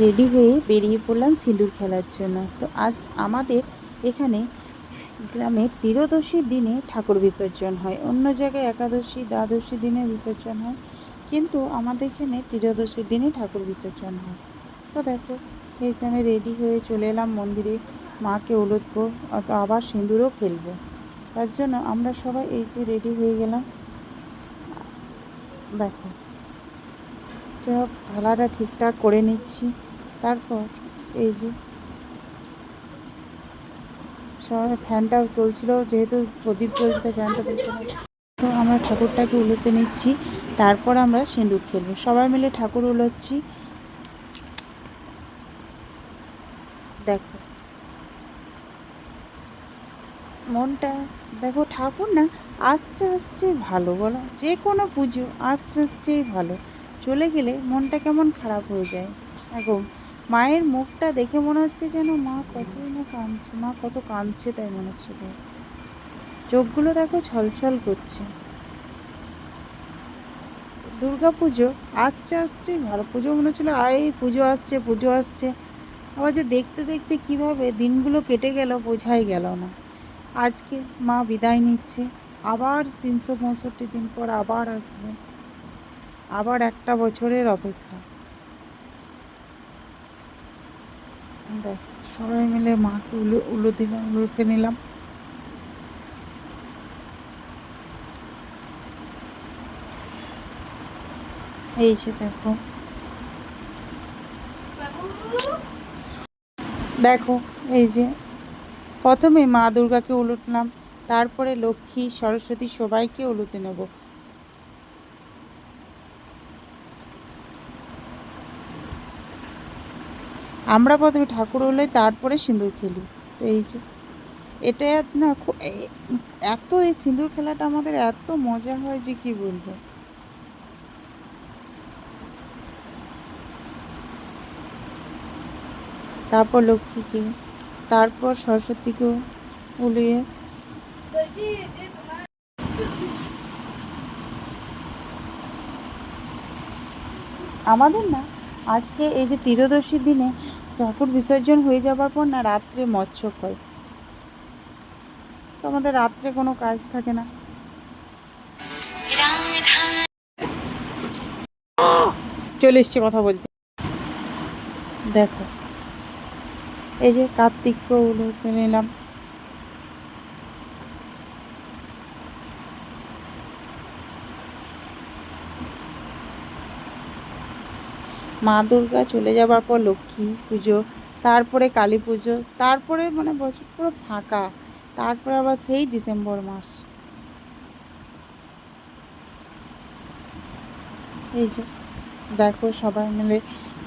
Ready হয়ে বেরিয়ে পড়লাম সিঁদুর খেলার জন্য। তো আজ আমাদের এখানে গ্রামে ত্রিদশীর দিনে ঠাকুর বিসর্জন হয়, অন্য জায়গায় একাদশী দ্বাদশী দিনে বিসর্জন হয়, কিন্তু আমাদের এখানে ত্রিদশীর দিনে ঠাকুর বিসর্জন হয়। তো দেখো, এই যে আমি রেডি হয়ে চলে এলাম মন্দিরে, মাকে উলুদবো, আবার সিঁদুরও খেলবো। তার জন্য আমরা সবাই এই যে রেডি হয়ে গেলাম। দেখো, সব থালাটা ঠিকঠাক করে নিচ্ছি। তারপর এই যে সবাই ফ্যানটাও চলছিল, যেহেতু প্রদীপ জ্বলছে তাই ফ্যানটা চলছিল। তো আমরা ঠাকুরটাকে উলোতে নিচ্ছি, তারপর আমরা সিঁদুর খেলবো। সবাই মিলে ঠাকুর উলোচ্ছি। দেখো মনটা, দেখো ঠাকুর না আসছে আসছে ভালো, বলো যে কোনো পুজো আসছে আসছেই ভালো, চলে গেলে মনটা কেমন খারাপ হয়ে যায়। দেখো মায়ের মুখটা দেখে মনে হচ্ছে যেন মা কতই না কাঁদছে, মা কত কাঁদছে তাই মনে হচ্ছে। চোখগুলো দেখো ছলছল করছে। দুর্গা পুজো আসছে আসছে ভালো, পুজো মনে হচ্ছিলো এই পুজো আসছে পুজো আসছে, আবার যে দেখতে দেখতে কিভাবে দিনগুলো কেটে গেল বোঝাই গেল না। আজকে মা বিদায় নিচ্ছে, আবার 365 দিন পর আবার আসবে, আবার একটা বছরের অপেক্ষা। দেখ, সবাই মিলে মাকে উলুতে নিলাম। এই যে দেখো, দেখো এই যে প্রথমে মা দুর্গাকে উলুটলাম, তারপরে লক্ষ্মী সরস্বতী সবাইকে উলুতে নেব। আমরা প্রথমে ঠাকুর উলোই, তারপরে সিঁদুর খেলি। তো এই যে এটা না এত এই সিঁদুর খেলাটা আমাদের এত মজা হয় যে কি বলবো। তারপর লক্ষ্মীকে, তারপর সরস্বতীকেও উলিয়ে আমাদের না আজকে এই যে ত্রিদশীর দিনে ঠাকুর বিসর্জন হয়ে যাবার পর না রাত্রে মৎস্যক হয়। তো আমাদের রাত্রে কোনো কাজ থাকে না। চলে এসছে কথা বলতে। দেখো এই যে কার্তিককে উলুতে নিলাম। মা দুর্গা চলে যাবার পর লক্ষ্মী পুজো, তারপরে কালী পুজো, তারপরে মানে বছর পুরো ফাঁকা, তারপরে আবার সেই ডিসেম্বর মাস। এই যে দেখো সবাই মিলে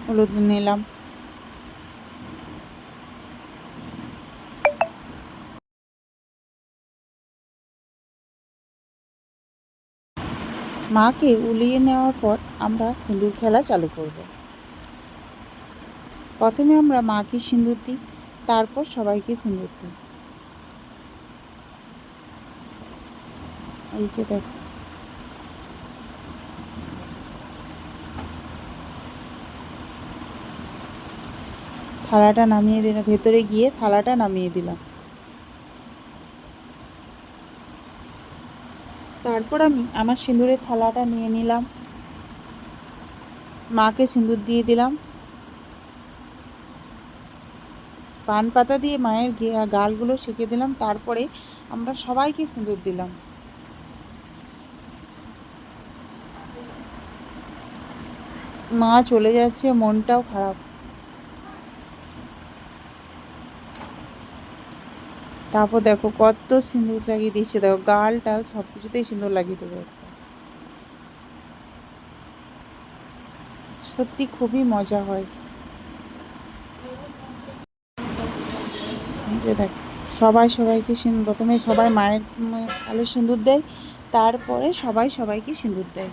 হলুদ নিলাম। মাকে উলিয়ে নেওয়ার পর আমরা সিঁদুর খেলা চালু করব। প্রথমে আমরা মাকে সিঁদুর দিই, তারপর সবাইকে সিঁদুর দিই। এই যে দেখো, থালাটা নামিয়ে দিলাম, ভেতরে গিয়ে থালাটা নামিয়ে দিলাম। তারপর আমি আমার সিঁদুরের থালাটা নিয়ে নিলাম, মাকে সিঁদুর দিয়ে দিলাম, পান পাতা দিয়ে মায়ের গালগুলো সেঁকে দিলাম। তারপরে আমরা সবাইকে সিঁদুর দিলাম। মা চলে যাচ্ছে, মনটাও খারাপ। তারপর দেখো কত সিঁদুর লাগিয়ে দিচ্ছে, দেখো গাল টাল সব কিছুতেই সিঁদুর লাগিয়ে দেবে। সত্যি খুবই মজা হয়। যে দেখ, সবাই সবাইকে প্রথমে সবাই মায়ের গালে সিঁদুর দেয়, তারপরে সবাই সবাইকে সিঁদুর দেয়।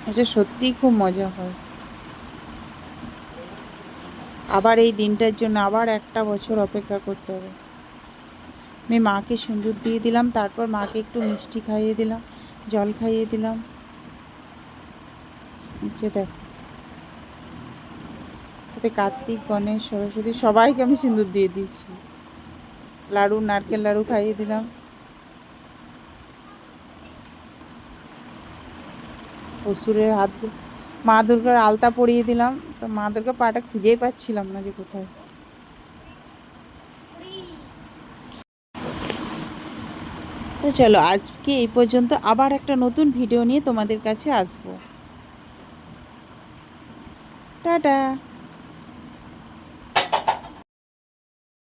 এটা সত্যিই খুব মজা হয়। আবার এই দিনটার জন্য আবার একটা বছর অপেক্ষা করতে হবে। আমি মাকে সিঁদুর দিয়ে দিলাম, তারপর মাকে একটু মিষ্টি খাইয়ে দিলাম, জল খাইয়ে দিলাম। নিচে দেখ, সাথে কার্তিক, গণেশ, সরস্বতী সবাইকে আমি সিঁদুর দিয়ে দিয়েছি। লাড়ু, নারকেল লাড়ু খাইয়ে দিলাম। অসুরের হাত, মা দুর্গার আলতা পরিয়ে দিলাম। তো মা দুর্গার পাটা খুঁজেই পাচ্ছিলাম না যে কোথায়। তো চলো আজকে এই পর্যন্ত, আবার একটা নতুন ভিডিও নিয়ে তোমাদের কাছে আসবো। টাটা।